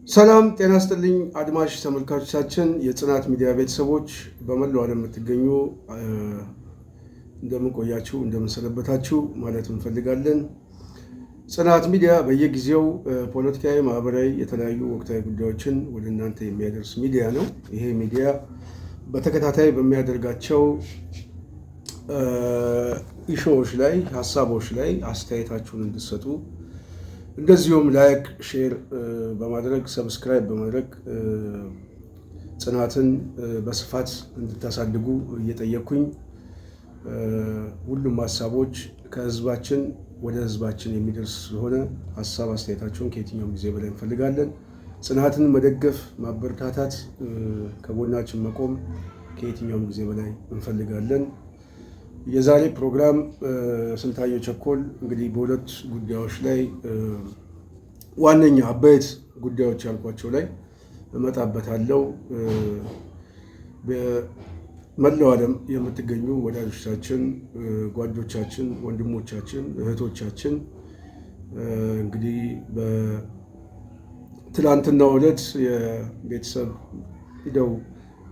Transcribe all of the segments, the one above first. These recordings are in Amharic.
ሰላም ጤና ይስጥልኝ አድማጭ ተመልካቾቻችን፣ የጽናት ሚዲያ ቤተሰቦች በመላው ዓለም የምትገኙ እንደምን ቆያችሁ፣ እንደምን ሰነበታችሁ ማለት እንፈልጋለን። ጽናት ሚዲያ በየጊዜው ፖለቲካዊ፣ ማህበራዊ የተለያዩ ወቅታዊ ጉዳዮችን ወደ እናንተ የሚያደርስ ሚዲያ ነው። ይሄ ሚዲያ በተከታታይ በሚያደርጋቸው ኢሹዎች ላይ ሀሳቦች ላይ አስተያየታችሁን እንድትሰጡ እንደዚሁም ላይክ ሼር በማድረግ ሰብስክራይብ በማድረግ ጽናትን በስፋት እንድታሳድጉ እየጠየቅኩኝ ሁሉም ሀሳቦች ከህዝባችን ወደ ህዝባችን የሚደርስ ስለሆነ ሀሳብ አስተያየታችሁን ከየትኛውም ጊዜ በላይ እንፈልጋለን። ጽናትን መደገፍ፣ ማበረታታት፣ ከጎናችን መቆም ከየትኛውም ጊዜ በላይ እንፈልጋለን። የዛሬ ፕሮግራም ስንታየሁ ቸኮል እንግዲህ በሁለት ጉዳዮች ላይ ዋነኛ አበይት ጉዳዮች ያልኳቸው ላይ እመጣበታለሁ። በመላው ዓለም የምትገኙ ወዳጆቻችን፣ ጓዶቻችን፣ ወንድሞቻችን፣ እህቶቻችን እንግዲህ በትላንትናው ዕለት የቤተሰብ ሂደው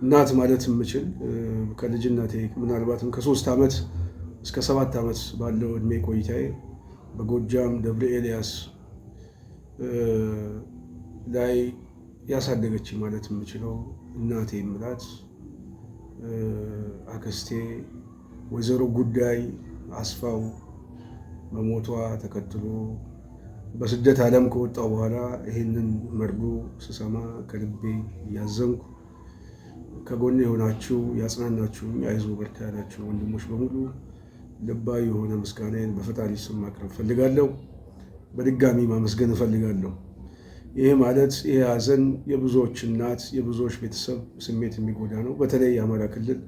እናት ማለት የምችል ከልጅነቴ ምናልባትም ከ3 ዓመት እስከ 7 ዓመት ባለው እድሜ ቆይታዬ በጎጃም ደብረ ኤልያስ ላይ ያሳደገች ማለት የምችለው እናቴ የምላት አክስቴ ወይዘሮ ጉዳይ አስፋው መሞቷ ተከትሎ በስደት ዓለም ከወጣው በኋላ ይህንን መርዶ ስሰማ ከልቤ እያዘንኩ ከጎኔ የሆናችሁ ያጽናናችሁ፣ አይዞ በርታ ያላችሁ ወንድሞች በሙሉ ልባዊ የሆነ ምስጋናዬን በፈጣሪ ስም ማቅረብ ፈልጋለሁ። በድጋሚ ማመስገን እፈልጋለሁ። ይሄ ማለት ይሄ ሀዘን የብዙዎች እናት የብዙዎች ቤተሰብ ስሜት የሚጎዳ ነው። በተለይ የአማራ ክልል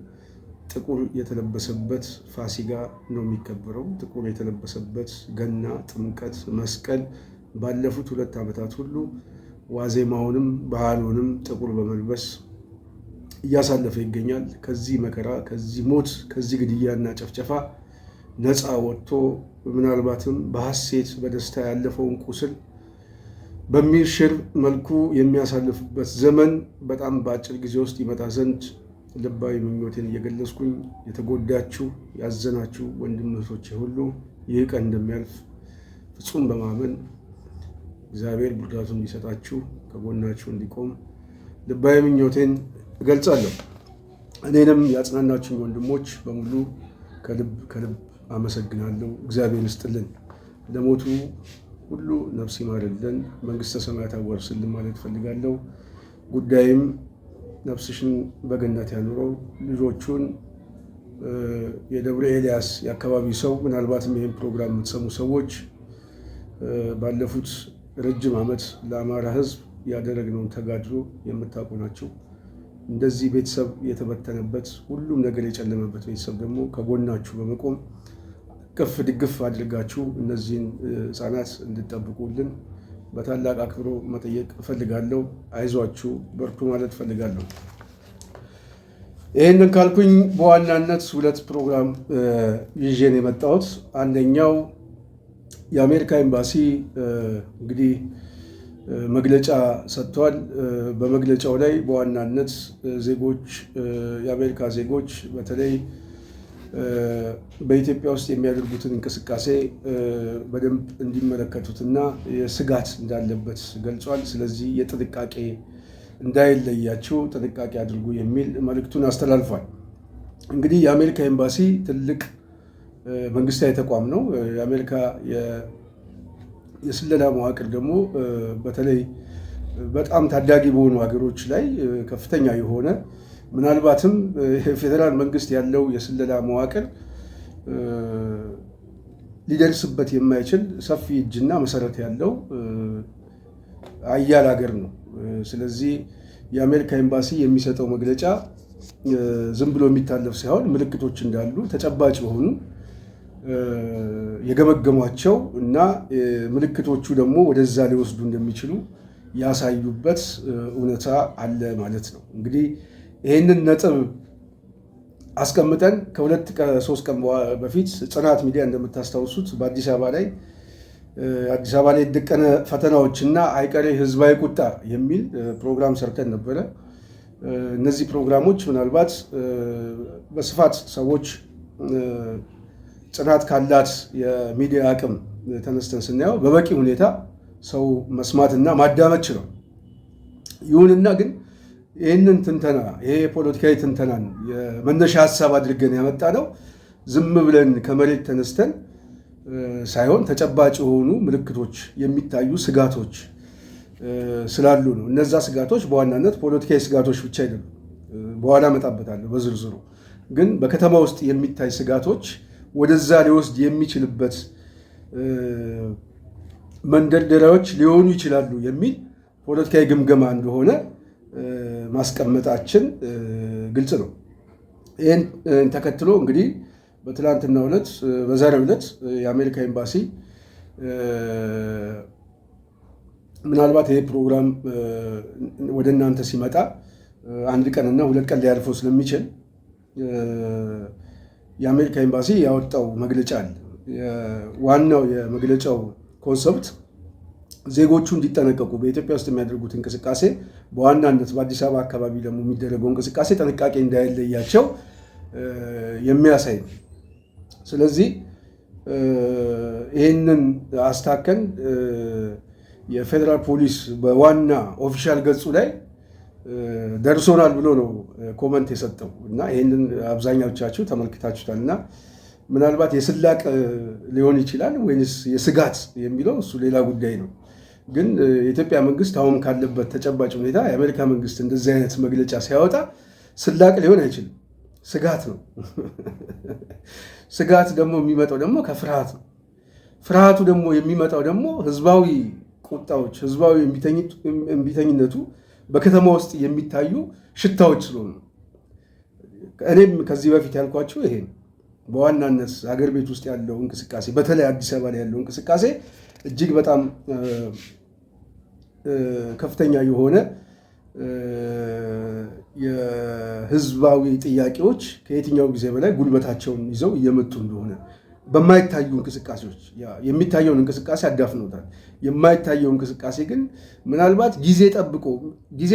ጥቁር የተለበሰበት ፋሲጋ ነው የሚከበረው። ጥቁር የተለበሰበት ገና፣ ጥምቀት፣ መስቀል ባለፉት 2 ዓመታት ሁሉ ዋዜማውንም ባህሉንም ጥቁር በመልበስ እያሳለፈ ይገኛል። ከዚህ መከራ፣ ከዚህ ሞት፣ ከዚህ ግድያና ጨፍጨፋ ነፃ ወጥቶ ምናልባትም በሐሴት በደስታ ያለፈውን ቁስል በሚሽር መልኩ የሚያሳልፍበት ዘመን በጣም በአጭር ጊዜ ውስጥ ይመጣ ዘንድ ልባዊ ምኞቴን እየገለጽኩኝ የተጎዳችሁ ያዘናችሁ ወንድም እህቶቼ ሁሉ ይህ ቀን እንደሚያልፍ ፍጹም በማመን እግዚአብሔር ብርታቱን እንዲሰጣችሁ ከጎናችሁ እንዲቆም ልባዊ ምኞቴን እገልጻለሁ። እኔንም ያጽናናችሁኝ ወንድሞች በሙሉ ከልብ አመሰግናለሁ። እግዚአብሔር ይስጥልን። ለሞቱ ሁሉ ነፍስ ይማርልን፣ መንግስተ ሰማያት ያወርስልን ማለት እፈልጋለሁ። ጉዳይም ነፍስሽን በገነት ያኑረው። ልጆቹን የደብረ ኤልያስ የአካባቢ ሰው ምናልባትም ይህን ፕሮግራም የምትሰሙ ሰዎች ባለፉት ረጅም ዓመት ለአማራ ሕዝብ ያደረግነውን ተጋድሎ የምታውቁ ናቸው። እንደዚህ ቤተሰብ የተበተነበት ሁሉም ነገር የጨለመበት ቤተሰብ ደግሞ ከጎናችሁ በመቆም ቅፍ ድግፍ አድርጋችሁ እነዚህን ህፃናት እንድጠብቁልን በታላቅ አክብሮ መጠየቅ እፈልጋለሁ። አይዟችሁ በርቱ ማለት እፈልጋለሁ። ይህንን ካልኩኝ በዋናነት 2 ፕሮግራም ይዤን የመጣሁት አንደኛው የአሜሪካ ኤምባሲ እንግዲህ መግለጫ ሰጥቷል። በመግለጫው ላይ በዋናነት ዜጎች የአሜሪካ ዜጎች በተለይ በኢትዮጵያ ውስጥ የሚያደርጉትን እንቅስቃሴ በደንብ እንዲመለከቱትና ስጋት እንዳለበት ገልጿል። ስለዚህ የጥንቃቄ እንዳይለያቸው ጥንቃቄ አድርጉ የሚል መልእክቱን አስተላልፏል። እንግዲህ የአሜሪካ ኤምባሲ ትልቅ መንግስታዊ ተቋም ነው። የአሜሪካ የስለላ መዋቅር ደግሞ በተለይ በጣም ታዳጊ በሆኑ ሀገሮች ላይ ከፍተኛ የሆነ ምናልባትም የፌዴራል መንግስት ያለው የስለላ መዋቅር ሊደርስበት የማይችል ሰፊ እጅና መሰረት ያለው አያል ሀገር ነው። ስለዚህ የአሜሪካ ኤምባሲ የሚሰጠው መግለጫ ዝም ብሎ የሚታለፍ ሳይሆን ምልክቶች እንዳሉ ተጨባጭ የሆኑ የገመገሟቸው እና ምልክቶቹ ደግሞ ወደዛ ሊወስዱ እንደሚችሉ ያሳዩበት እውነታ አለ ማለት ነው። እንግዲህ ይህንን ነጥብ አስቀምጠን ከ2-3 ቀን በፊት ጽናት ሚዲያ እንደምታስታውሱት በአዲስ አበባ ላይ አዲስ አበባ ላይ የደቀነ ፈተናዎችና አይቀሬ ህዝባዊ ቁጣ የሚል ፕሮግራም ሰርተን ነበረ። እነዚህ ፕሮግራሞች ምናልባት በስፋት ሰዎች ጽናት ካላት የሚዲያ አቅም ተነስተን ስናየው በበቂ ሁኔታ ሰው መስማትና ማዳመጥ ችሏል። ይሁንና ግን ይህንን ትንተና ይሄ የፖለቲካዊ ትንተናን የመነሻ ሀሳብ አድርገን ያመጣ ነው ዝም ብለን ከመሬት ተነስተን ሳይሆን ተጨባጭ የሆኑ ምልክቶች የሚታዩ ስጋቶች ስላሉ ነው። እነዛ ስጋቶች በዋናነት ፖለቲካዊ ስጋቶች ብቻ አይደሉም። በኋላ እመጣበታለሁ በዝርዝሩ። ግን በከተማ ውስጥ የሚታይ ስጋቶች ወደዛ ሊወስድ የሚችልበት መንደርደሪያዎች ሊሆኑ ይችላሉ የሚል ፖለቲካዊ ግምገማ እንደሆነ ማስቀመጣችን ግልጽ ነው። ይህን ተከትሎ እንግዲህ በትላንትናው ዕለት በዛሬው ዕለት የአሜሪካ ኤምባሲ ምናልባት ይሄ ፕሮግራም ወደ እናንተ ሲመጣ 1 ቀንና 2 ቀን ሊያልፈው ስለሚችል የአሜሪካ ኤምባሲ ያወጣው መግለጫ አለ። ዋናው የመግለጫው ኮንሰፕት ዜጎቹ እንዲጠነቀቁ በኢትዮጵያ ውስጥ የሚያደርጉት እንቅስቃሴ በዋናነት በአዲስ አበባ አካባቢ ደግሞ የሚደረገው እንቅስቃሴ ጥንቃቄ እንዳይለያቸው የሚያሳይ ነው። ስለዚህ ይህንን አስታከን የፌዴራል ፖሊስ በዋና ኦፊሻል ገጹ ላይ ደርሶናል ብሎ ነው ኮመንት የሰጠው እና ይህንን አብዛኛዎቻችሁ ተመልክታችሁታል። እና ምናልባት የስላቅ ሊሆን ይችላል ወይንስ የስጋት የሚለው እሱ ሌላ ጉዳይ ነው። ግን የኢትዮጵያ መንግስት አሁን ካለበት ተጨባጭ ሁኔታ የአሜሪካ መንግስት እንደዚህ አይነት መግለጫ ሲያወጣ ስላቅ ሊሆን አይችልም፣ ስጋት ነው። ስጋት ደግሞ የሚመጣው ደግሞ ከፍርሃት ነው። ፍርሃቱ ደግሞ የሚመጣው ደግሞ ህዝባዊ ቁጣዎች፣ ህዝባዊ እምቢተኝነቱ በከተማ ውስጥ የሚታዩ ሽታዎች ስለሆኑ እኔም ከዚህ በፊት ያልኳችሁ ይሄ በዋናነት ሀገር ቤት ውስጥ ያለው እንቅስቃሴ በተለይ አዲስ አበባ ላይ ያለው እንቅስቃሴ እጅግ በጣም ከፍተኛ የሆነ የህዝባዊ ጥያቄዎች ከየትኛው ጊዜ በላይ ጉልበታቸውን ይዘው እየመጡ እንደሆነ በማይታዩ እንቅስቃሴዎች የሚታየውን እንቅስቃሴ አዳፍነውታል። የማይታየው እንቅስቃሴ ግን ምናልባት ጊዜ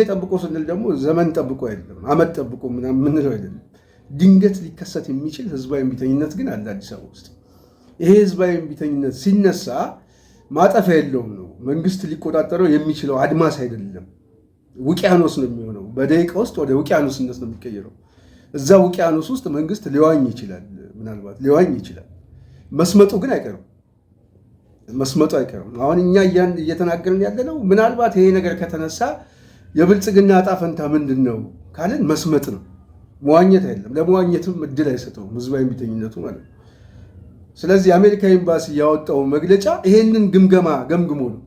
ጠብቆ ስንል ደግሞ ዘመን ጠብቆ አይደለም፣ አመት ጠብቆ ምንለው አይደለም። ድንገት ሊከሰት የሚችል ህዝባዊ እምቢተኝነት ግን አለ አዲስ አበባ ውስጥ። ይሄ ህዝባዊ እምቢተኝነት ሲነሳ ማጠፊያ የለውም ነው። መንግስት ሊቆጣጠረው የሚችለው አድማስ አይደለም፣ ውቅያኖስ ነው የሚሆነው። በደቂቃ ውስጥ ወደ ውቅያኖስነት ነው የሚቀየረው። እዛ ውቅያኖስ ውስጥ መንግስት ሊዋኝ ይችላል፣ ምናልባት ሊዋኝ ይችላል። መስመጡ ግን አይቀርም፣ መስመጡ አይቀርም። አሁን እኛ እየተናገርን ያለነው ምናልባት ይሄ ነገር ከተነሳ የብልጽግና ዕጣ ፈንታ ምንድን ነው ካልን መስመጥ ነው፣ መዋኘት አይደለም። ለመዋኘትም እድል አይሰጠውም ህዝባዊ እምቢተኝነቱ ማለት ነው። ስለዚህ የአሜሪካ ኤምባሲ ያወጣው መግለጫ ይሄንን ግምገማ ገምግሞ ነው።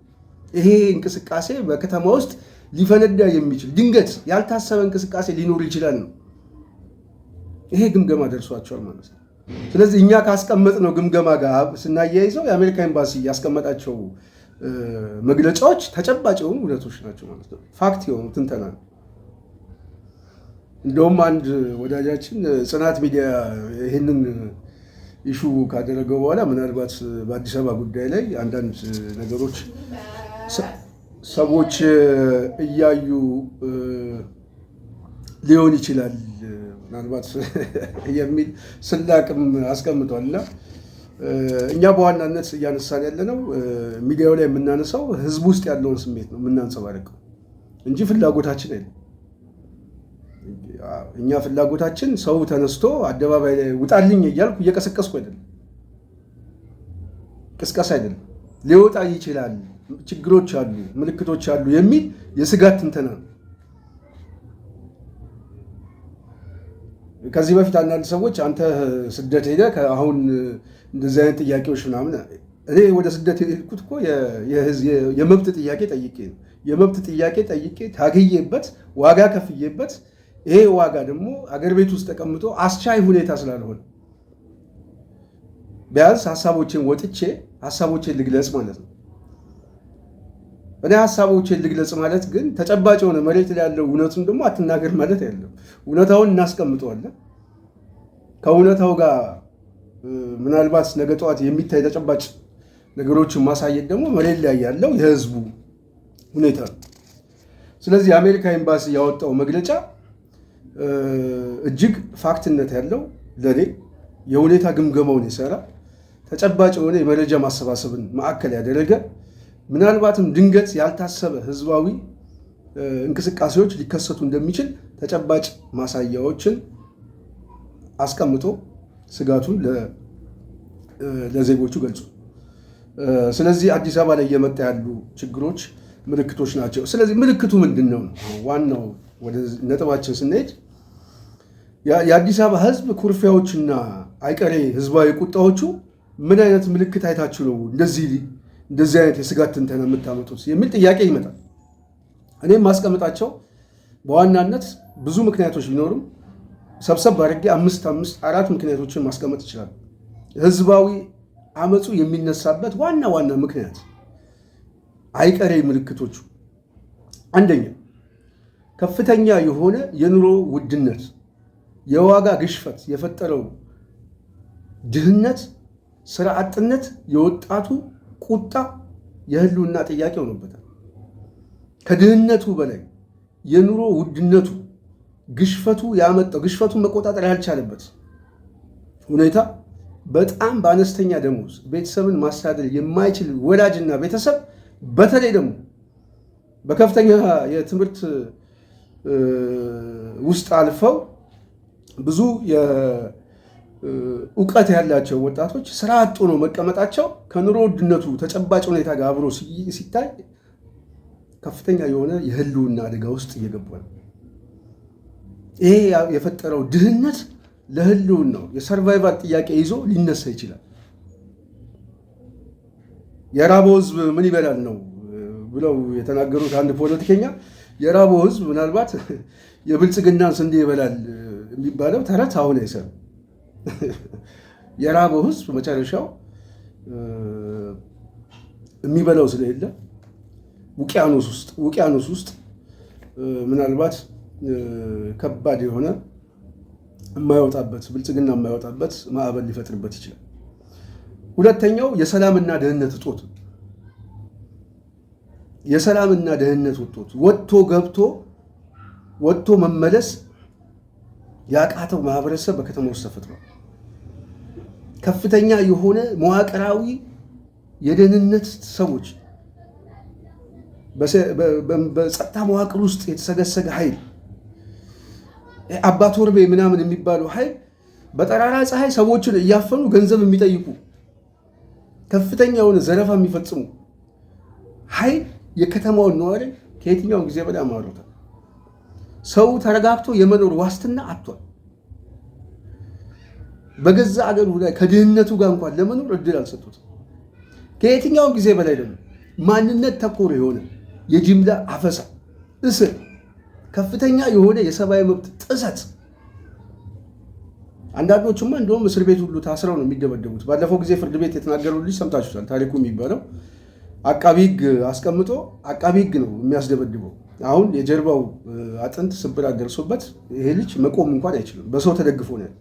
ይሄ እንቅስቃሴ በከተማ ውስጥ ሊፈነዳ የሚችል ድንገት ያልታሰበ እንቅስቃሴ ሊኖር ይችላል ነው። ይሄ ግምገማ ደርሷቸዋል ማለት ነው። ስለዚህ እኛ ካስቀመጥነው ግምገማ ጋር ስናያይዘው የአሜሪካ ኤምባሲ ያስቀመጣቸው መግለጫዎች ተጨባጭ የሆኑ እውነቶች ናቸው ማለት ነው። ፋክት የሆኑ ትንተና ነው። እንደውም አንድ ወዳጃችን ጽናት ሚዲያ ይህንን ኢሹ ካደረገው በኋላ ምናልባት በአዲስ አበባ ጉዳይ ላይ አንዳንድ ነገሮች ሰዎች እያዩ ሊሆን ይችላል ምናልባት የሚል ስላቅም አስቀምጧል። እና እኛ በዋናነት እያነሳን ያለነው ሚዲያው ላይ የምናነሳው ህዝብ ውስጥ ያለውን ስሜት ነው የምናንጸባርቀው እንጂ ፍላጎታችን አይደለም። እኛ ፍላጎታችን ሰው ተነስቶ አደባባይ ላይ ውጣልኝ እያልኩ እየቀሰቀስኩ አይደለም፣ ቅስቀሳ አይደለም። ሊወጣ ይችላል፣ ችግሮች አሉ፣ ምልክቶች አሉ የሚል የስጋት ትንተና ነው። ከዚህ በፊት አንዳንድ ሰዎች አንተ ስደት ሄደህ አሁን እንደዚህ አይነት ጥያቄዎች ምናምን፣ እኔ ወደ ስደት የሄድኩት እኮ የመብት ጥያቄ ጠይቄ ነው። የመብት ጥያቄ ጠይቄ ታግዬበት ዋጋ ከፍዬበት፣ ይሄ ዋጋ ደግሞ አገር ቤት ውስጥ ተቀምጦ አስቻይ ሁኔታ ስላልሆነ ቢያንስ ሀሳቦችን ወጥቼ ሀሳቦችን ልግለጽ ማለት ነው። እኔ ሀሳቦችን ልግለጽ ማለት ግን ተጨባጭ የሆነ መሬት ላይ ያለው እውነቱን ደግሞ አትናገር ማለት አይደለም። እውነታውን እናስቀምጠዋለን። ከእውነታው ጋር ምናልባት ነገ ጠዋት የሚታይ ተጨባጭ ነገሮችን ማሳየት ደግሞ መሬት ላይ ያለው የህዝቡ ሁኔታ ነው። ስለዚህ የአሜሪካ ኤምባሲ ያወጣው መግለጫ እጅግ ፋክትነት ያለው ለኔ የሁኔታ ግምገማውን የሰራ ተጨባጭ የሆነ የመረጃ ማሰባሰብን ማዕከል ያደረገ ምናልባትም ድንገት ያልታሰበ ህዝባዊ እንቅስቃሴዎች ሊከሰቱ እንደሚችል ተጨባጭ ማሳያዎችን አስቀምጦ ስጋቱን ለዜጎቹ ገልጹ። ስለዚህ አዲስ አበባ ላይ እየመጣ ያሉ ችግሮች ምልክቶች ናቸው። ስለዚህ ምልክቱ ምንድን ነው? ዋናው ወደ ነጥባችን ስንሄድ የአዲስ አበባ ህዝብ ኩርፊያዎችና አይቀሬ ህዝባዊ ቁጣዎቹ ምን አይነት ምልክት አይታችሁ ነው እንደዚህ አይነት የስጋት ትንተና የምታመጡት የሚል ጥያቄ ይመጣል። እኔም ማስቀምጣቸው በዋናነት ብዙ ምክንያቶች ቢኖሩም ሰብሰብ አድርጌ አራት ምክንያቶችን ማስቀመጥ ይችላል። ህዝባዊ አመፁ የሚነሳበት ዋና ምክንያት አይቀሬ ምልክቶቹ፣ አንደኛ ከፍተኛ የሆነ የኑሮ ውድነት፣ የዋጋ ግሽፈት የፈጠረው ድህነት፣ ስራ አጥነት፣ የወጣቱ ቁጣ የህልውና ጥያቄ ሆኖበታል። ከድህነቱ በላይ የኑሮ ውድነቱ ግሽፈቱ ያመጣው ግሽፈቱን መቆጣጠር ያልቻለበት ሁኔታ በጣም በአነስተኛ ደሞዝ ቤተሰብን ማስተዳደር የማይችል ወላጅና ቤተሰብ በተለይ ደግሞ በከፍተኛ የትምህርት ውስጥ አልፈው ብዙ እውቀት ያላቸው ወጣቶች ስራ አጥ ሆነው መቀመጣቸው ከኑሮ ውድነቱ ተጨባጭ ሁኔታ ጋር አብሮ ሲታይ ከፍተኛ የሆነ የህልውና አደጋ ውስጥ እየገቡ ነው። ይሄ የፈጠረው ድህነት ለህልውናው የሰርቫይቫል ጥያቄ ይዞ ሊነሳ ይችላል። የራበው ህዝብ ምን ይበላል ነው ብለው የተናገሩት አንድ ፖለቲከኛ። የራበው ህዝብ ምናልባት የብልጽግናን ስንዴ ይበላል የሚባለው ተረት አሁን አይሰራም። የራበው ህዝብ መጨረሻው የሚበላው ስለሌለ ውቅያኖስ ውስጥ ምናልባት ከባድ የሆነ ብልጽግና የማይወጣበት ማዕበል ሊፈጥርበት ይችላል። ሁለተኛው የሰላምና ደህንነት እጦት። የሰላምና ደህንነት እጦት ወጥቶ መመለስ ያቃተው ማህበረሰብ በከተማ ውስጥ ተፈጥሯል። ከፍተኛ የሆነ መዋቅራዊ የደህንነት ሰዎች፣ በጸጥታ መዋቅር ውስጥ የተሰገሰገ ኃይል፣ አባ ቶርቤ ምናምን የሚባሉ ኃይል በጠራራ ፀሐይ ሰዎችን እያፈኑ ገንዘብ የሚጠይቁ ከፍተኛ የሆነ ዘረፋ የሚፈጽሙ ኃይል የከተማውን ነዋሪ ከየትኛውን ጊዜ በላይ አማሮታል። ሰው ተረጋግቶ የመኖር ዋስትና አጥቷል። በገዛ አገሩ ላይ ከድህነቱ ጋር እንኳን ለመኖር እድል አልሰጡትም። ከየትኛውን ጊዜ በላይ ደግሞ ማንነት ተኮር የሆነ የጅምላ አፈሳ፣ እስር፣ ከፍተኛ የሆነ የሰብአዊ መብት ጥሰት። አንዳንዶቹማ እንደውም እስር ቤት ሁሉ ታስረው ነው የሚደበደቡት። ባለፈው ጊዜ ፍርድ ቤት የተናገሩ ልጅ ሰምታችሁታል። ታሪኩ የሚባለው አቃቢ ሕግ አስቀምጦ አቃቢ ሕግ ነው የሚያስደበድበው። አሁን የጀርባው አጥንት ስብራት ደርሶበት ይሄ ልጅ መቆም እንኳን አይችልም። በሰው ተደግፎ ነው።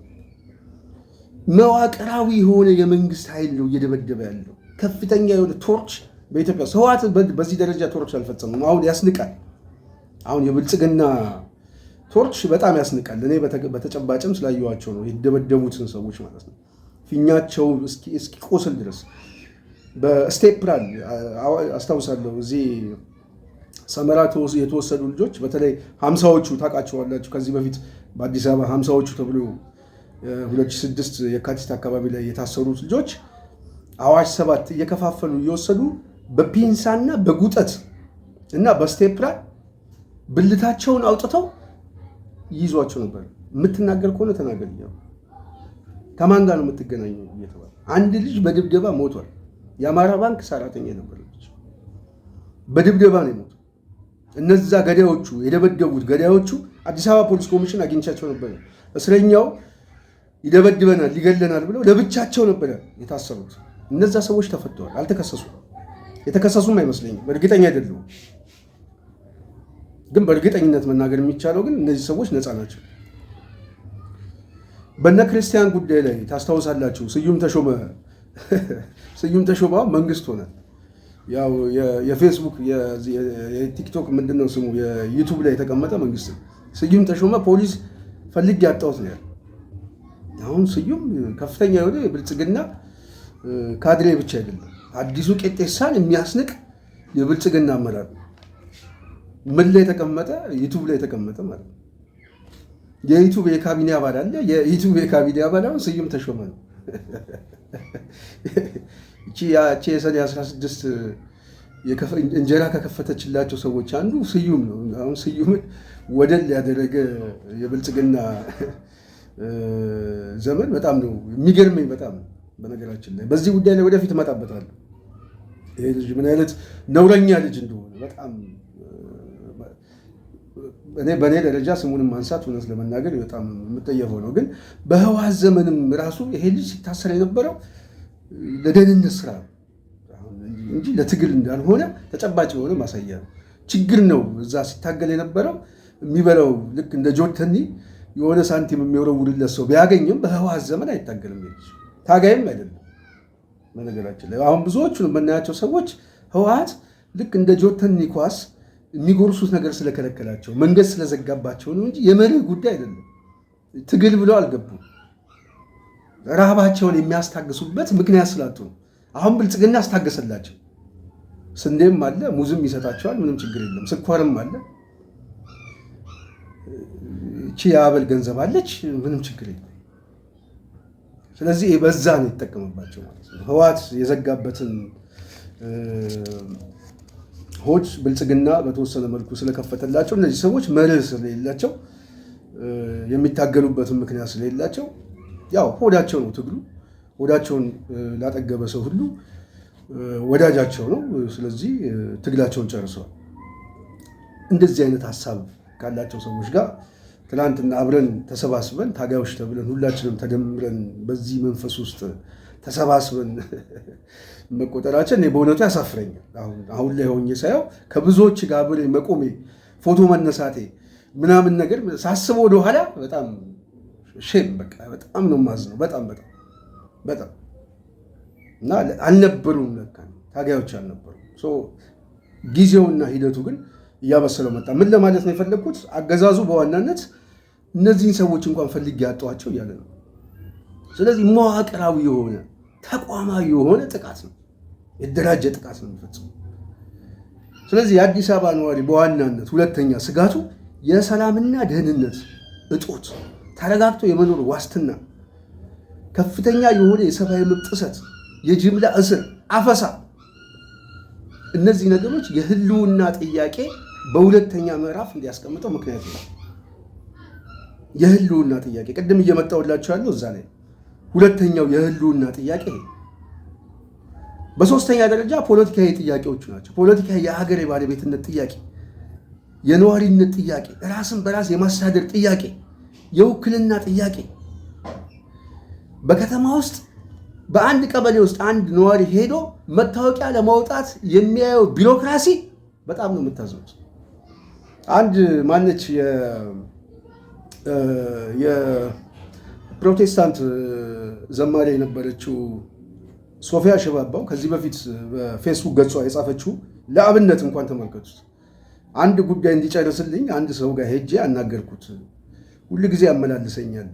መዋቅራዊ የሆነ የመንግስት ኃይል ነው እየደበደበ ያለው። ከፍተኛ የሆነ ቶርች በኢትዮጵያ ህወሓት በዚህ ደረጃ ቶርች አልፈጸሙም። አሁን ያስንቃል። አሁን የብልጽግና ቶርች በጣም ያስንቃል። እኔ በተጨባጭም ስላየኋቸው ነው የደበደቡትን ሰዎች ማለት ነው። ፊኛቸው እስኪቆስል ድረስ በስቴፕራል አስታውሳለሁ። እዚህ ሰመራ የተወሰዱ ልጆች በተለይ 50ዎቹ ታውቃቸዋላችሁ። ከዚህ በፊት በአዲስ አበባ 50ዎቹ ተብሎ 2006 የካቲት አካባቢ ላይ የታሰሩት ልጆች አዋሽ 7 እየከፋፈሉ እየወሰዱ በፒንሳና በጉጠት እና በስቴፕራል ብልታቸውን አውጥተው ይይዟቸው ነበር። የምትናገር ከሆነ ተናገር እያሉ ከማን ጋር ነው የምትገናኘው እየተባለ አንድ ልጅ በድብደባ ሞቷል። የአማራ ባንክ ሰራተኛ የነበረች በድብደባ ነው የሞተው። እነዛ ገዳዮቹ የደበደቡት ገዳዮቹ አዲስ አበባ ፖሊስ ኮሚሽን አግኝቻቸው ነበር። እስረኛው ይደበድበናል ይገለናል ብለው ለብቻቸው ነበር የታሰሩት። እነዛ ሰዎች ተፈተዋል፣ አልተከሰሱም። የተከሰሱም አይመስለኝም፣ እርግጠኛ አይደለሁም። ግን በእርግጠኝነት መናገር የሚቻለው ግን እነዚህ ሰዎች ነፃ ናቸው። በነ ክርስቲያን ጉዳይ ላይ ታስታውሳላችሁ። ስዩም ተሾመ ስዩም ተሾመ መንግስት ሆነ። ያው የፌስቡክ የቲክቶክ ምንድነው ስሙ የዩቲዩብ ላይ የተቀመጠ መንግስት ነው። ስዩም ተሾመ ፖሊስ ፈልግ ያጣሁት ነው ያለው። አሁን ስዩም ከፍተኛ የሆነ የብልጽግና ካድሬ ብቻ አይደለም፣ አዲሱ ቄጤሳን የሚያስንቅ የብልጽግና አመራር ምን ላይ የተቀመጠ ዩቲዩብ ላይ የተቀመጠ ማለት ነው። የዩቲዩብ የካቢኔ አባል አለ። የዩቲዩብ የካቢኔ አባል አሁን ስዩም ተሾመ ነው። እቺ የሰኔ 16 እንጀራ ከከፈተችላቸው ሰዎች አንዱ ስዩም ነው። አሁን ስዩምን ወደል ያደረገ የብልጽግና ዘመን በጣም ነው የሚገርመኝ። በጣም በነገራችን ላይ በዚህ ጉዳይ ላይ ወደፊት እመጣበታለሁ። ይሄ ልጅ ምን አይነት ነውረኛ ልጅ እንደሆነ በጣም በእኔ ደረጃ ስሙንም ማንሳት እውነት ለመናገር በጣም የምጠየፈው ነው። ግን በህወሓት ዘመንም ራሱ ይሄ ልጅ ሲታሰር የነበረው ለደህንነት ስራ እንጂ ለትግል እንዳልሆነ ተጨባጭ የሆነ ማሳያ ነው። ችግር ነው እዛ ሲታገል የነበረው። የሚበላው ልክ እንደ ጆተኒ የሆነ ሳንቲም የሚወረውርለት ሰው ቢያገኝም በህወሓት ዘመን አይታገልም። ልጅ ታጋይም አይደለም። በነገራችን ላይ አሁን ብዙዎቹን የምናያቸው ሰዎች ህወሓት ልክ እንደ ጆተኒ ኳስ የሚጎርሱት ነገር ስለከለከላቸው መንገድ ስለዘጋባቸው ነው እንጂ የመርህ ጉዳይ አይደለም። ትግል ብለው አልገቡም። ረሃባቸውን የሚያስታግሱበት ምክንያት ስላጡ ነው። አሁን ብልጽግና አስታገሰላቸው። ስንዴም አለ፣ ሙዝም ይሰጣቸዋል። ምንም ችግር የለም። ስኳርም አለ። እቺ የአበል ገንዘብ አለች። ምንም ችግር የለም። ስለዚህ በዛ ነው የተጠቀመባቸው ማለት ነው። ህወሓት የዘጋበትን ሆድ ብልጽግና በተወሰነ መልኩ ስለከፈተላቸው እነዚህ ሰዎች መርህ ስለሌላቸው የሚታገሉበትን ምክንያት ስለሌላቸው ያው ሆዳቸው ነው ትግሉ። ሆዳቸውን ላጠገበ ሰው ሁሉ ወዳጃቸው ነው። ስለዚህ ትግላቸውን ጨርሰዋል። እንደዚህ አይነት ሀሳብ ካላቸው ሰዎች ጋር ትናንትና አብረን ተሰባስበን ታጋዮች ተብለን ሁላችንም ተደምረን በዚህ መንፈስ ውስጥ ተሰባስበን መቆጠራችን እኔ በእውነቱ ያሳፍረኛል። አሁን ላይ ሆኜ ሳየው ከብዙዎች ጋር አብሬ መቆሜ ፎቶ መነሳቴ ምናምን ነገር ሳስበው ወደኋላ በጣም ሼም በቃ በጣም ነው የማዝነው። በጣም እና አልነበሩም፣ ለካ ታጋዮች አልነበሩም። ጊዜውና ሂደቱ ግን እያበሰለው መጣ። ምን ለማለት ነው የፈለግኩት? አገዛዙ በዋናነት እነዚህን ሰዎች እንኳን ፈልጌ ያጧቸው እያለ ነው። ስለዚህ መዋቅራዊ የሆነ ተቋማዊ የሆነ ጥቃት ነው፣ የደራጀ ጥቃት ነው የሚፈጽመው። ስለዚህ የአዲስ አበባ ነዋሪ በዋናነት ሁለተኛ ስጋቱ የሰላምና ደህንነት እጦት፣ ተረጋግቶ የመኖር ዋስትና፣ ከፍተኛ የሆነ የሰብአዊ መብት ጥሰት፣ የጅምላ እስር፣ አፈሳ፣ እነዚህ ነገሮች የህልውና ጥያቄ በሁለተኛ ምዕራፍ እንዲያስቀምጠው ምክንያት ነው። የህልውና ጥያቄ ቅድም እየመጣሁላችሁ ያለው እዛ ላይ ሁለተኛው የህልውና ጥያቄ። በሶስተኛ ደረጃ ፖለቲካዊ ጥያቄዎቹ ናቸው። ፖለቲካዊ የሀገር የባለቤትነት ጥያቄ፣ የነዋሪነት ጥያቄ፣ ራስን በራስ የማስተዳደር ጥያቄ፣ የውክልና ጥያቄ። በከተማ ውስጥ በአንድ ቀበሌ ውስጥ አንድ ነዋሪ ሄዶ መታወቂያ ለማውጣት የሚያየው ቢሮክራሲ በጣም ነው የምታዝኑት። አንድ ማነች የፕሮቴስታንት ዘማሪ የነበረችው ሶፊያ ሽባባው ከዚህ በፊት በፌስቡክ ገጿ የጻፈችው ለአብነት እንኳን ተመልከቱት። አንድ ጉዳይ እንዲጨርስልኝ አንድ ሰው ጋር ሄጄ አናገርኩት። ሁሉ ጊዜ ያመላልሰኛል፣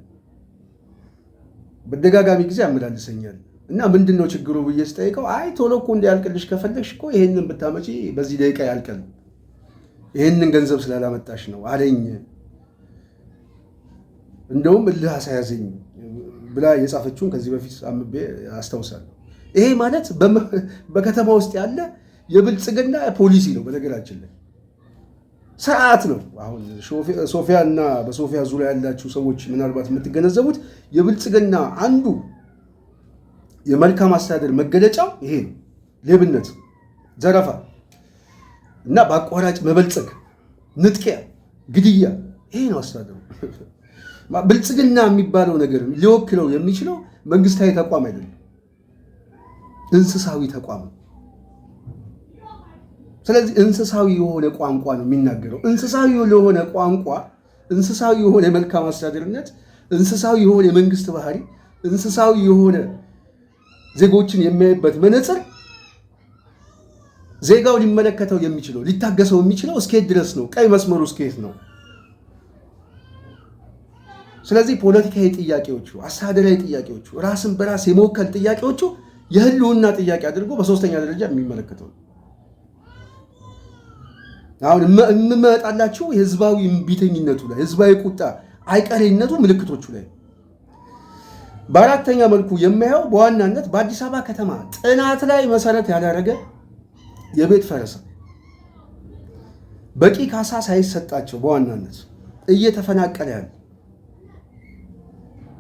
በደጋጋሚ ጊዜ ያመላልሰኛል እና ምንድን ነው ችግሩ ብዬ ስጠይቀው አይ ቶሎ እኮ እንዲያልቅልሽ ከፈለግሽ እኮ ይሄንን ብታመጪ በዚህ ደቂቃ ያልቀል፣ ይሄንን ገንዘብ ስላላመጣሽ ነው አለኝ። እንደውም እልህ አሳያዘኝ ብላ የጻፈችውን ከዚህ በፊት አንብቤ አስታውሳለሁ። ይሄ ማለት በከተማ ውስጥ ያለ የብልጽግና ፖሊሲ ነው። በነገራችን ላይ ስርዓት ነው። አሁን ሶፊያ እና በሶፊያ ዙሪያ ያላችሁ ሰዎች ምናልባት የምትገነዘቡት የብልጽግና አንዱ የመልካም አስተዳደር መገለጫው ይሄ ነው። ሌብነት፣ ዘረፋ እና በአቋራጭ መበልጸግ፣ ንጥቂያ፣ ግድያ፣ ይሄ ነው አስተዳደሩ። ብልጽግና የሚባለው ነገር ሊወክለው የሚችለው መንግስታዊ ተቋም አይደለም፣ እንስሳዊ ተቋም ነው። ስለዚህ እንስሳዊ የሆነ ቋንቋ ነው የሚናገረው። እንስሳዊ የሆነ ቋንቋ፣ እንስሳዊ የሆነ የመልካም አስተዳደርነት፣ እንስሳዊ የሆነ የመንግስት ባህሪ፣ እንስሳዊ የሆነ ዜጎችን የሚያይበት መነጽር ዜጋው ሊመለከተው የሚችለው ሊታገሰው የሚችለው እስከየት ድረስ ነው? ቀይ መስመሩ እስከየት ነው? ስለዚህ ፖለቲካዊ ጥያቄዎቹ፣ አስተዳደራዊ ጥያቄዎቹ፣ ራስን በራስ የመወከል ጥያቄዎቹ የህልውና ጥያቄ አድርጎ በሶስተኛ ደረጃ የሚመለከተው ነው። አሁን የምመጣላችሁ የህዝባዊ እምቢተኝነቱ ላይ ህዝባዊ ቁጣ አይቀሬነቱ ምልክቶቹ ላይ በአራተኛ መልኩ የሚያየው በዋናነት በአዲስ አበባ ከተማ ጥናት ላይ መሰረት ያደረገ የቤት ፈረሳ በቂ ካሳ ሳይሰጣቸው በዋናነት እየተፈናቀለ ያለ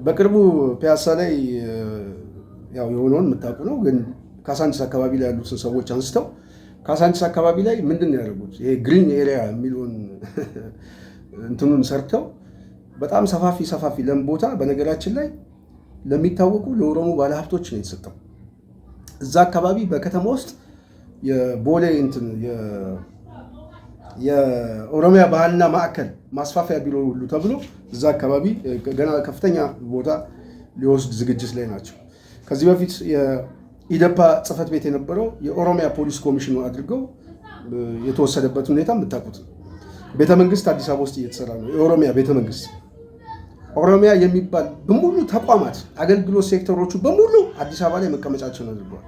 በቅርቡ ፒያሳ ላይ ያው የሆነውን የምታውቁ ነው። ግን ካሳንቺስ አካባቢ ላይ ያሉትን ሰዎች አንስተው ካሳንቺስ አካባቢ ላይ ምንድን ነው ያደረጉት? ይሄ ግሪን ኤሪያ የሚለውን እንትኑን ሰርተው በጣም ሰፋፊ ለም ቦታ በነገራችን ላይ ለሚታወቁ ለኦሮሞ ባለሀብቶች ነው የተሰጠው። እዛ አካባቢ በከተማ ውስጥ የቦሌ እንትን የኦሮሚያ ባህልና ማዕከል ማስፋፊያ ቢሮ ሁሉ ተብሎ እዛ አካባቢ ገና ከፍተኛ ቦታ ሊወስድ ዝግጅት ላይ ናቸው። ከዚህ በፊት የኢደፓ ጽሕፈት ቤት የነበረው የኦሮሚያ ፖሊስ ኮሚሽኑ አድርገው የተወሰደበት ሁኔታ የምታውቁት ነው። ቤተመንግስት አዲስ አበባ ውስጥ እየተሰራ ነው። የኦሮሚያ ቤተመንግስት ኦሮሚያ የሚባል በሙሉ ተቋማት አገልግሎት ሴክተሮቹ በሙሉ አዲስ አበባ ላይ መቀመጫቸውን አድርገዋል።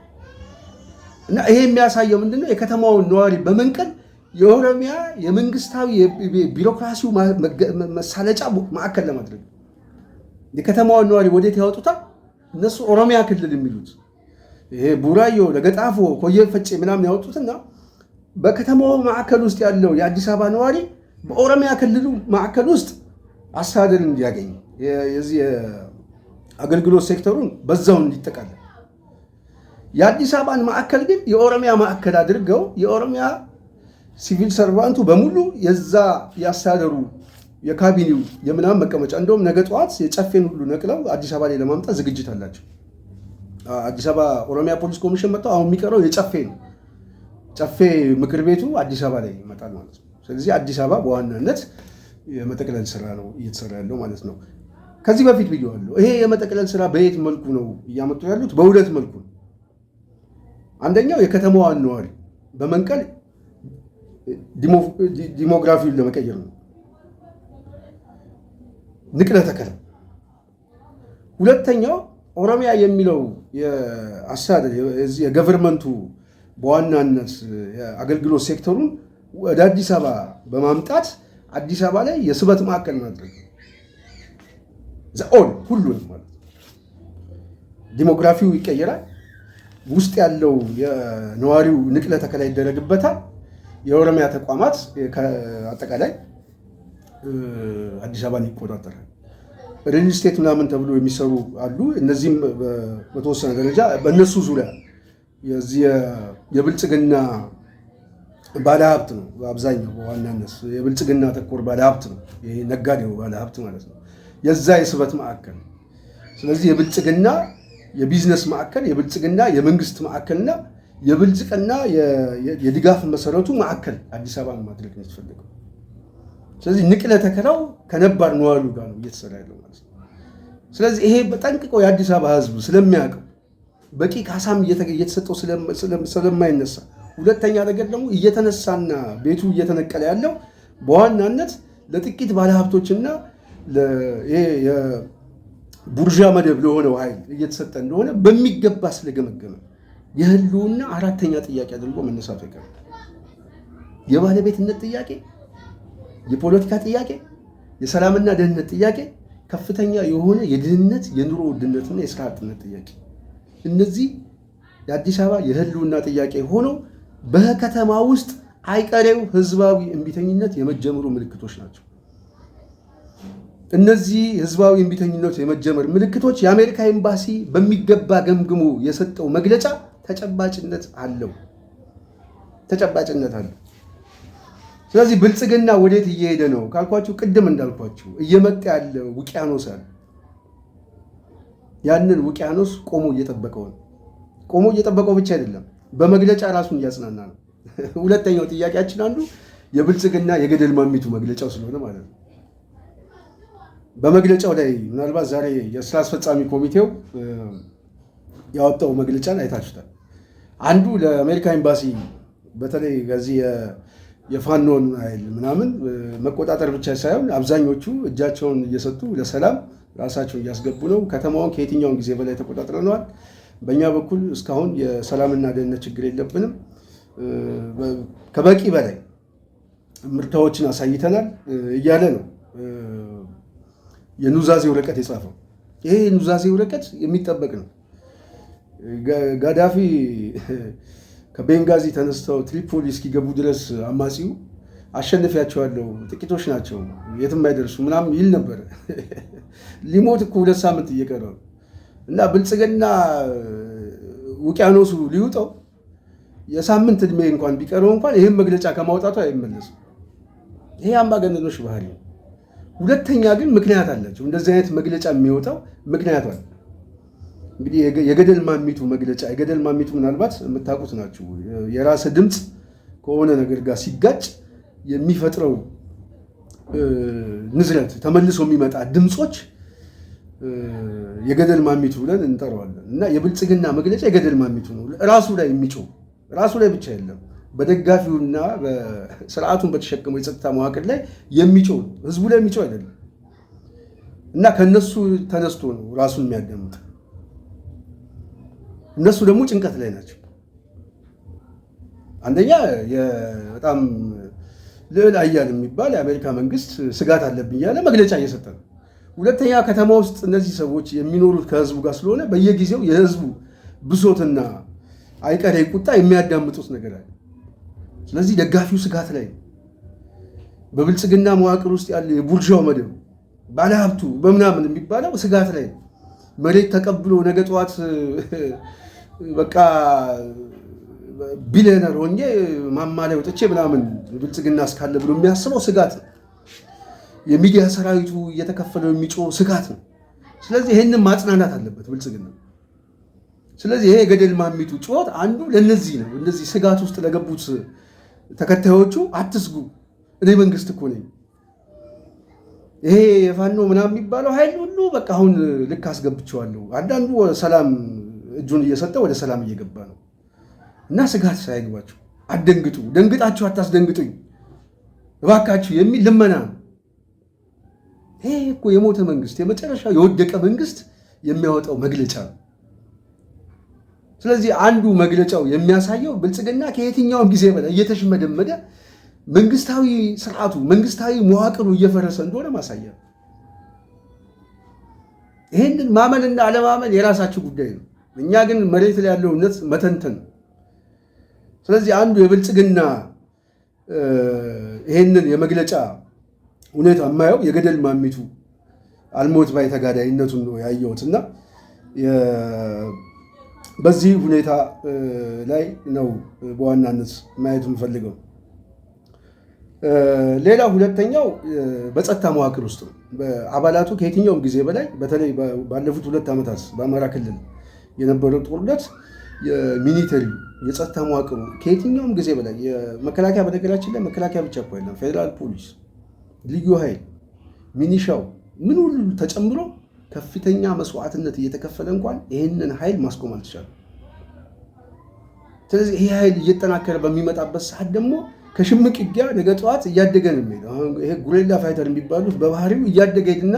እና ይሄ የሚያሳየው ምንድነው? የከተማውን ነዋሪ በመንቀል የኦሮሚያ የመንግስታዊ ቢሮክራሲው መሳለጫ ማዕከል ለማድረግ የከተማውን ነዋሪ ወዴት ያወጡታል? እነሱ ኦሮሚያ ክልል የሚሉት ይሄ ቡራዮ፣ ለገጣፎ፣ ኮየ ፈጬ ምናምን ያወጡትና በከተማው ማዕከል ውስጥ ያለው የአዲስ አበባ ነዋሪ በኦሮሚያ ክልሉ ማዕከል ውስጥ አስተዳደር እንዲያገኝ የዚህ አገልግሎት ሴክተሩን በዛው እንዲጠቃለል የአዲስ አበባን ማዕከል ግን የኦሮሚያ ማዕከል አድርገው የኦሮሚያ ሲቪል ሰርቫንቱ በሙሉ የዛ ያስተዳደሩ የካቢኔው የምናምን መቀመጫ እንደውም ነገ ጠዋት የጨፌን ሁሉ ነቅለው አዲስ አበባ ላይ ለማምጣት ዝግጅት አላቸው። አዲስ አበባ ኦሮሚያ ፖሊስ ኮሚሽን መጣው። አሁን የሚቀረው የጨፌ ነው። ጨፌ ምክር ቤቱ አዲስ አበባ ላይ ይመጣል ማለት ነው። ስለዚህ አዲስ አበባ በዋናነት የመጠቅለል ስራ ነው እየተሰራ ያለው ማለት ነው። ከዚህ በፊት ብየዋለሁ። ይሄ የመጠቅለል ስራ በየት መልኩ ነው እያመጡ ያሉት? በሁለት መልኩ ነው። አንደኛው የከተማዋን ነዋሪ በመንቀል ዲሞግራፊውን ለመቀየር ነው፣ ንቅለ ተከላ። ሁለተኛው ኦሮሚያ የሚለው የአስተዳደር የገቨርንመንቱ በዋናነት የአገልግሎት ሴክተሩን ወደ አዲስ አበባ በማምጣት አዲስ አበባ ላይ የስበት ማዕከል ማድረግ ዘኦል ሁሉንም ማለት ዲሞግራፊው ይቀየራል። ውስጥ ያለው የነዋሪው ንቅለ ተከላ ይደረግበታል። የኦሮሚያ ተቋማት አጠቃላይ አዲስ አበባን ይቆጣጠራል። ሪል ስቴት ምናምን ተብሎ የሚሰሩ አሉ። እነዚህም በተወሰነ ደረጃ በእነሱ ዙሪያ የብልጽግና ባለሀብት ነው። በአብዛኛው በዋናነት የብልጽግና ተኮር ባለሀብት ነው። ይሄ ነጋዴው ባለሀብት ማለት ነው። የዛ የስበት ማዕከል። ስለዚህ የብልጽግና የቢዝነስ ማዕከል፣ የብልጽግና የመንግስት ማዕከልና የብልጽግና የድጋፍ መሰረቱ ማዕከል አዲስ አበባን ማድረግ ነው የተፈለገው። ስለዚህ ንቅለ ተከላው ከነባር ነዋሪው ጋር ነው እየተሰራ ያለው ማለት ነው። ስለዚህ ይሄ በጠንቅቆ የአዲስ አበባ ህዝብ ስለሚያውቀው በቂ ካሳም እየተሰጠው ስለማይነሳ፣ ሁለተኛ ነገር ደግሞ እየተነሳና ቤቱ እየተነቀለ ያለው በዋናነት ለጥቂት ባለሀብቶችና ቡርዣ መደብ ለሆነው ኃይል እየተሰጠ እንደሆነ በሚገባ ስለገመገመ የህልውና አራተኛ ጥያቄ አድርጎ መነሳቱ አይቀርም። የባለቤትነት ጥያቄ፣ የፖለቲካ ጥያቄ፣ የሰላምና ደህንነት ጥያቄ፣ ከፍተኛ የሆነ የድህነት የኑሮ ውድነትና የስራ አጥነት ጥያቄ፣ እነዚህ የአዲስ አበባ የህልውና ጥያቄ ሆነው በከተማ ውስጥ አይቀሬው ህዝባዊ እምቢተኝነት የመጀመሩ ምልክቶች ናቸው። እነዚህ ህዝባዊ እምቢተኝነት የመጀመር ምልክቶች የአሜሪካ ኤምባሲ በሚገባ ገምግሞ የሰጠው መግለጫ ተጨባጭነት አለው። ስለዚህ ብልጽግና ወዴት እየሄደ ነው ካልኳችሁ፣ ቅድም እንዳልኳችሁ እየመጣ ያለ ውቅያኖስ አለ። ያንን ውቅያኖስ ቆሞ እየጠበቀው ነው። ቆሞ እየጠበቀው ብቻ አይደለም፣ በመግለጫ ራሱን እያጽናና ነው። ሁለተኛው ጥያቄያችን አንዱ የብልጽግና የገደል ማሚቱ መግለጫው ስለሆነ ማለት ነው። በመግለጫው ላይ ምናልባት ዛሬ የስራ አስፈጻሚ ኮሚቴው ያወጣው መግለጫን አይታችሁታል። አንዱ ለአሜሪካ ኤምባሲ በተለይ ከዚህ የፋኖን ኃይል ምናምን መቆጣጠር ብቻ ሳይሆን አብዛኞቹ እጃቸውን እየሰጡ ለሰላም ራሳቸውን እያስገቡ ነው። ከተማውን ከየትኛውን ጊዜ በላይ ተቆጣጥረነዋል። በእኛ በኩል እስካሁን የሰላምና ደህንነት ችግር የለብንም፣ ከበቂ በላይ ምርታዎችን አሳይተናል እያለ ነው የኑዛዜ ወረቀት የጻፈው። ይሄ የኑዛዜ ወረቀት የሚጠበቅ ነው። ጋዳፊ ከቤንጋዚ ተነስተው ትሪፖሊ እስኪገቡ ድረስ አማጺው አሸንፊያቸዋለሁ፣ ጥቂቶች ናቸው፣ የትም አይደርሱ ምናምን ይል ነበር። ሊሞት እኮ 2 ሳምንት እየቀረው እና ብልጽግና ውቅያኖሱ ሊውጠው የሳምንት ዕድሜ እንኳን ቢቀረው እንኳን ይህም መግለጫ ከማውጣቱ አይመለስም። ይሄ አምባገነኖች ባህሪ ነው። ሁለተኛ ግን ምክንያት አላቸው። እንደዚህ አይነት መግለጫ የሚወጣው ምክንያት አለ። እንግዲህ የገደል ማሚቱ መግለጫ፣ የገደል ማሚቱ ምናልባት የምታውቁት ናችሁ። የራስ ድምፅ ከሆነ ነገር ጋር ሲጋጭ የሚፈጥረው ንዝረት ተመልሶ የሚመጣ ድምፆች የገደል ማሚቱ ብለን እንጠራዋለን። እና የብልጽግና መግለጫ የገደል ማሚቱ ነው። ራሱ ላይ የሚጮህ ራሱ ላይ ብቻ የለም፣ በደጋፊውና ስርዓቱን በተሸከመው የጸጥታ መዋቅር ላይ የሚጮህ ህዝቡ ላይ የሚጮህ አይደለም። እና ከነሱ ተነስቶ ነው ራሱን የሚያዳምጥ። እነሱ ደግሞ ጭንቀት ላይ ናቸው። አንደኛ በጣም ልዕል አያል የሚባል የአሜሪካ መንግስት ስጋት አለብኝ ያለ መግለጫ እየሰጠ ነው። ሁለተኛ ከተማ ውስጥ እነዚህ ሰዎች የሚኖሩት ከህዝቡ ጋር ስለሆነ በየጊዜው የህዝቡ ብሶትና አይቀሬ ቁጣ የሚያዳምጡት ነገር አለ። ስለዚህ ደጋፊው ስጋት ላይ ነው። በብልጽግና መዋቅር ውስጥ ያለ የቡርዣው መደብ ባለሀብቱ በምናምን የሚባለው ስጋት ላይ ነው። መሬት ተቀብሎ ነገ ጠዋት በቃ ቢሊዮነር ሆኜ ማማ ላይ ወጥቼ ምናምን ብልጽግና እስካለ ብሎ የሚያስበው ስጋት ነው። የሚዲያ ሰራዊቱ እየተከፈለው የሚጮህ ስጋት ነው። ስለዚህ ይህንን ማጽናናት አለበት ብልጽግና። ስለዚህ ይሄ የገደል ማሚቱ ጩኸት አንዱ ለነዚህ ነው። እነዚህ ስጋት ውስጥ ለገቡት ተከታዮቹ አትስጉ፣ እኔ መንግስት እኮ ነኝ። ይሄ የፋኖ ምናምን የሚባለው ኃይል ሁሉ በቃ አሁን ልክ አስገብቼዋለሁ። አንዳንዱ ሰላም እጁን እየሰጠ ወደ ሰላም እየገባ ነው። እና ስጋት ሳይግባችሁ አትደንግጡ፣ ደንግጣችሁ አታስደንግጡኝ እባካችሁ የሚል ልመና ነው። ይሄ እኮ የሞተ መንግስት፣ የመጨረሻ የወደቀ መንግስት የሚያወጣው መግለጫ ነው። ስለዚህ አንዱ መግለጫው የሚያሳየው ብልጽግና ከየትኛውም ጊዜ በላይ እየተሽመደመደ መንግስታዊ ስርዓቱ መንግስታዊ መዋቅሩ እየፈረሰ እንደሆነ ማሳያ ነው። ይህንን ማመንና አለማመን የራሳችሁ ጉዳይ ነው። እኛ ግን መሬት ላይ ያለው እውነት መተንተን ነው። ስለዚህ አንዱ የብልጽግና ይህንን የመግለጫ ሁኔታ የማየው የገደል ማሚቱ አልሞት ባይ ተጋዳይነቱን ነው ያየሁትና በዚህ ሁኔታ ላይ ነው በዋናነት ማየቱ የምፈልገው። ሌላ ሁለተኛው በጸጥታ መዋቅር ውስጥ ነው። አባላቱ ከየትኛውም ጊዜ በላይ በተለይ ባለፉት 2 ዓመታት በአማራ ክልል የነበረው ጦርነት የሚኒተሪ የጸጥታ መዋቅሩ ከየትኛውም ጊዜ በላይ የመከላከያ በነገራችን ላይ መከላከያ ብቻ እኮ አይደለም፣ ፌዴራል ፖሊስ፣ ልዩ ኃይል፣ ሚኒሻው ምን ሁሉ ተጨምሮ ከፍተኛ መስዋዕትነት እየተከፈለ እንኳን ይህንን ኃይል ማስቆም አልተቻለም። ስለዚህ ይህ ኃይል እየጠናከረ በሚመጣበት ሰዓት ደግሞ ከሽምቅ ውጊያ ነገ ጠዋት እያደገ ነው የሚሄደው። ይሄ ጉሬላ ፋይተር የሚባሉት በባህሪው እያደገ ሄድና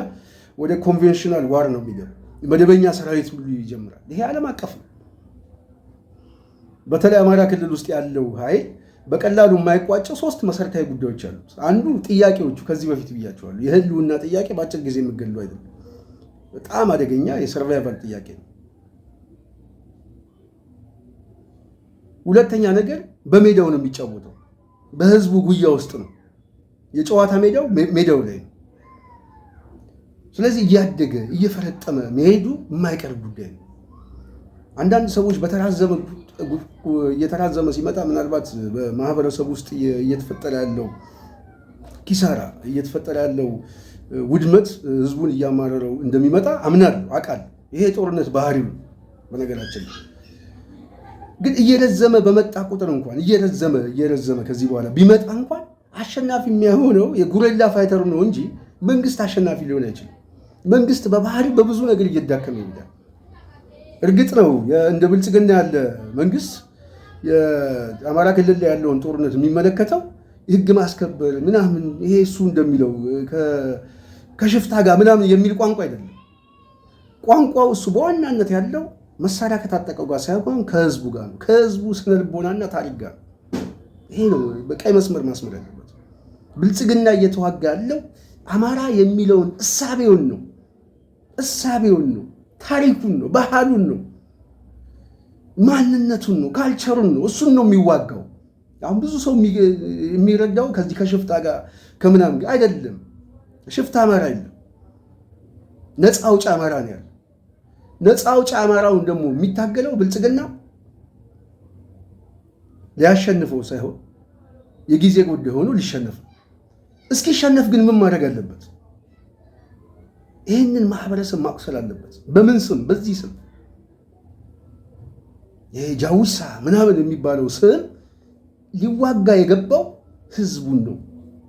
ወደ ኮንቬንሽናል ዋር ነው የሚገባው። መደበኛ ሰራዊት ሁሉ ይጀምራል። ይሄ ዓለም አቀፍ ነው። በተለይ አማራ ክልል ውስጥ ያለው ኃይል በቀላሉ የማይቋጨው 3 መሰረታዊ ጉዳዮች አሉት። አንዱ ጥያቄዎቹ ከዚህ በፊት ብያቸዋለሁ። የህልውና ጥያቄ በአጭር ጊዜ የሚገሉ አይደለም። በጣም አደገኛ የሰርቫይቫል ጥያቄ ነው። ሁለተኛ ነገር በሜዳው ነው የሚጫወተው፣ በህዝቡ ጉያ ውስጥ ነው። የጨዋታ ሜዳው ላይ ነው። ስለዚህ እያደገ እየፈረጠመ መሄዱ የማይቀር ጉዳይ ነው። አንዳንድ ሰዎች እየተራዘመ ሲመጣ ምናልባት በማህበረሰብ ውስጥ እየተፈጠረ ያለው ኪሳራ፣ እየተፈጠረ ያለው ውድመት ህዝቡን እያማረረው እንደሚመጣ አምናለሁ፣ አውቃለሁ። ይሄ ጦርነት ባህሪው ነው። በነገራችን ግን እየረዘመ በመጣ ቁጥር እንኳን እየረዘመ ከዚህ በኋላ ቢመጣ እንኳን አሸናፊ የሚሆነው የጉሬላ ፋይተሩ ነው እንጂ መንግስት አሸናፊ ሊሆን አይችልም። መንግስት በባህሪው በብዙ ነገር እየዳከመ ይሄዳል። እርግጥ ነው እንደ ብልጽግና ያለ መንግስት የአማራ ክልል ላይ ያለውን ጦርነት የሚመለከተው ህግ ማስከበር ምናምን ይሄ እሱ እንደሚለው ከሽፍታ ጋር ምናምን የሚል ቋንቋ አይደለም። ቋንቋው እሱ በዋናነት ያለው መሳሪያ ከታጠቀው ጋር ሳይሆን ከህዝቡ ጋር ነው። ከህዝቡ ስነልቦናና ታሪክ ጋር ይሄ ነው በቀይ መስመር ማስመር ያለበት። ብልጽግና እየተዋጋ ያለው አማራ የሚለውን እሳቤውን ነው፣ ታሪኩን ነው፣ ባህሉን ነው፣ ማንነቱን ነው፣ ካልቸሩን ነው። እሱን ነው የሚዋጋው። አሁን ብዙ ሰው የሚረዳው ከዚህ ከሽፍታ ጋር ከምናምን ጋር አይደለም። ሽፍታ አማራ የለም፣ ነፃ አውጪ አማራ ነው ያለው። ነፃ አውጪ አማራውን ደግሞ የሚታገለው ብልጽግና ሊያሸንፈው ሳይሆን የጊዜ ጉዳይ ሆኖ ሊሸነፍ። እስኪሸነፍ ግን ምን ማድረግ አለበት? ይህንን ማህበረሰብ ማቁሰል አለበት። በምን ስም? በዚህ ስም የጃውሳ ምናምን የሚባለው ስም ሊዋጋ የገባው ህዝቡን ነው።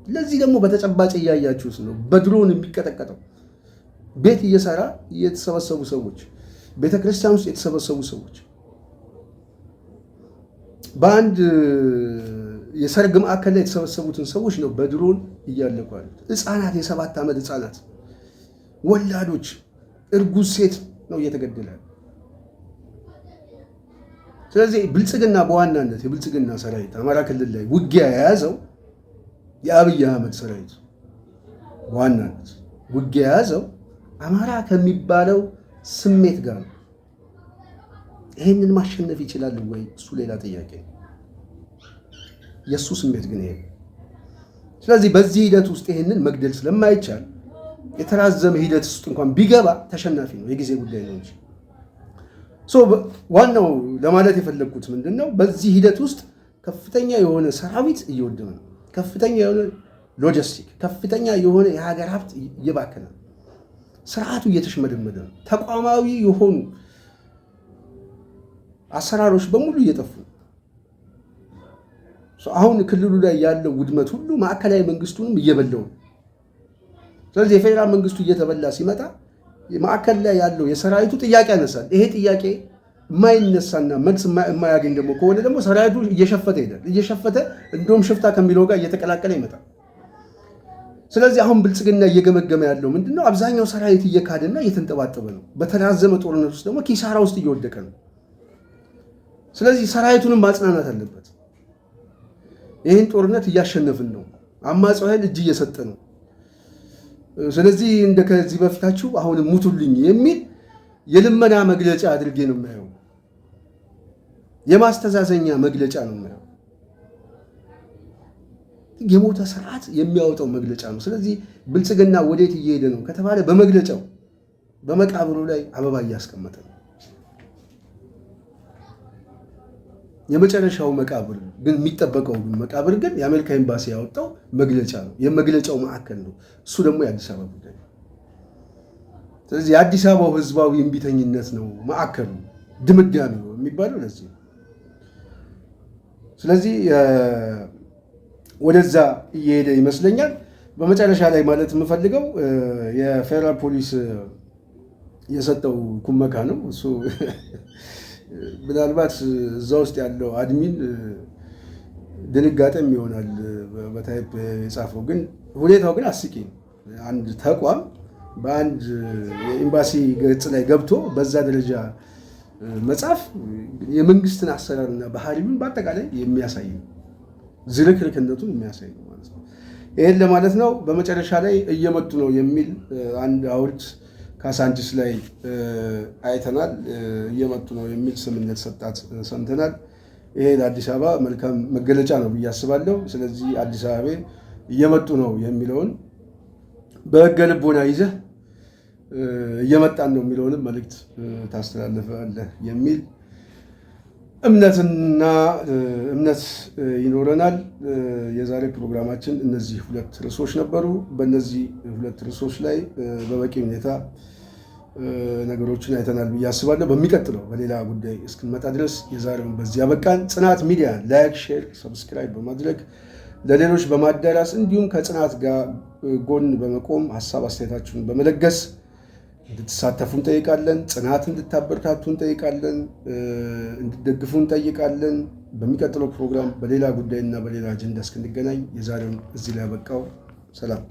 ለዚህ ደግሞ በተጨባጭ እያያችሁት ነው። በድሮን የሚቀጠቀጠው ቤት እየሰራ የተሰበሰቡ ሰዎች፣ ቤተክርስቲያን ውስጥ የተሰበሰቡ ሰዎች፣ በአንድ የሰርግ ማዕከል ላይ የተሰበሰቡትን ሰዎች ነው በድሮን እያለቁ ያሉት። ህፃናት፣ የ7 ዓመት ህፃናት፣ ወላዶች፣ እርጉዝ ሴት ነው እየተገደለ። ስለዚህ ብልጽግና በዋናነት የብልጽግና ሰራዊት አማራ ክልል ላይ ውጊያ የያዘው የአብይ አህመድ ሰራዊት በዋናነት ውጊያ የያዘው አማራ ከሚባለው ስሜት ጋር ነው። ይህንን ማሸነፍ ይችላል ወይ? እሱ ሌላ ጥያቄ ነው። የእሱ ስሜት ግን ይሄ። ስለዚህ በዚህ ሂደት ውስጥ ይህንን መግደል ስለማይቻል የተራዘመ ሂደት ውስጥ እንኳን ቢገባ ተሸናፊ ነው፣ የጊዜ ጉዳይ ነው እንጂ። ዋናው ለማለት የፈለግኩት ምንድን ነው? በዚህ ሂደት ውስጥ ከፍተኛ የሆነ ሰራዊት እየወደመ ነው። ከፍተኛ የሆነ ሎጂስቲክ፣ ከፍተኛ የሆነ የሀገር ሀብት እየባከነ ነው። ስርዓቱ እየተሽመደመደ ነው። ተቋማዊ የሆኑ አሰራሮች በሙሉ እየጠፉ ነው። አሁን ክልሉ ላይ ያለው ውድመት ሁሉ ማዕከላዊ መንግስቱንም እየበላው ነው። ስለዚህ የፌዴራል መንግስቱ እየተበላ ሲመጣ ማዕከል ላይ ያለው የሰራዊቱ ጥያቄ ያነሳል። ይሄ ጥያቄ የማይነሳና መልስ የማያገኝ ደግሞ ከሆነ ደግሞ ሰራዊቱ እየሸፈተ ይሄዳል። እየሸፈተ እንደውም ሽፍታ ከሚለው ጋር እየተቀላቀለ ይመጣል። ስለዚህ አሁን ብልጽግና እየገመገመ ያለው ምንድነው? አብዛኛው ሰራዊት እየካደና እየተንጠባጠበ ነው። በተራዘመ ጦርነት ውስጥ ደግሞ ኪሳራ ውስጥ እየወደቀ ነው። ስለዚህ ሰራዊቱንም ማጽናናት አለበት። ይህን ጦርነት እያሸነፍን ነው፣ አማጺው ኃይል እጅ እየሰጠ ነው። ስለዚህ እንደ ከዚህ በፊታችሁ አሁንም ሙቱልኝ የሚል የልመና መግለጫ አድርጌ ነው የማየው። የማስተዛዘኛ መግለጫ ነው የማየው። የሞተ ስርዓት የሚያወጣው መግለጫ ነው። ስለዚህ ብልጽግና ወዴት እየሄደ ነው ከተባለ በመግለጫው በመቃብሩ ላይ አበባ እያስቀመጠ ነው። የመጨረሻው መቃብር ግን የሚጠበቀው መቃብር ግን የአሜሪካ ኤምባሲ ያወጣው መግለጫ ነው። የመግለጫው ማዕከል ነው። እሱ ደግሞ የአዲስ አበባ ጉዳይ ነው። ስለዚህ የአዲስ አበባው ህዝባዊ እምቢተኝነት ነው ማዕከሉ፣ ድምዳሜ ነው የሚባለው ለዚህ ነው። ስለዚህ ወደዛ እየሄደ ይመስለኛል። በመጨረሻ ላይ ማለት የምፈልገው የፌዴራል ፖሊስ የሰጠው ኩመካ ነው። እሱ ምናልባት እዛ ውስጥ ያለው አድሚን ድንጋጤም ይሆናል በታይፕ የጻፈው፣ ግን ሁኔታው ግን አስቂኝ። አንድ ተቋም በአንድ የኤምባሲ ገጽ ላይ ገብቶ በዛ ደረጃ መጻፍ የመንግስትን አሰራርና ባህሪውን በአጠቃላይ የሚያሳይ ነው። ዝርክርክነቱን የሚያሳይ ነው ማለት ነው። ይህን ለማለት ነው። በመጨረሻ ላይ እየመጡ ነው የሚል አንድ ሐውልት ካሳንቺስ ላይ አይተናል። እየመጡ ነው የሚል ስም እንደተሰጣት ሰምተናል። ይሄ ለአዲስ አበባ መልካም መገለጫ ነው ብዬ አስባለሁ። ስለዚህ አዲስ አበባ እየመጡ ነው የሚለውን በሕገ ልቦና ይዘህ እየመጣን ነው የሚለውንም መልእክት ታስተላልፋለህ የሚል እምነት ይኖረናል። የዛሬ ፕሮግራማችን እነዚህ 2 ርዕሶች ነበሩ። በእነዚህ 2 ርዕሶች ላይ በበቂ ሁኔታ ነገሮችን አይተናል ብዬ አስባለሁ። በሚቀጥለው በሌላ ጉዳይ እስክንመጣ ድረስ የዛሬውን በዚህ ያበቃን። ጽናት ሚዲያ ላይክ፣ ሼር፣ ሰብስክራይብ በማድረግ ለሌሎች በማዳረስ እንዲሁም ከጽናት ጋር ጎን በመቆም ሀሳብ አስተያየታችሁን በመለገስ እንድትሳተፉ እንጠይቃለን። ጽናት እንድታበረታቱ እንጠይቃለን። እንድትደግፉ እንጠይቃለን። በሚቀጥለው ፕሮግራም በሌላ ጉዳይና በሌላ አጀንዳ እስክንገናኝ የዛሬውን እዚህ ላይ ያበቃው። ሰላም።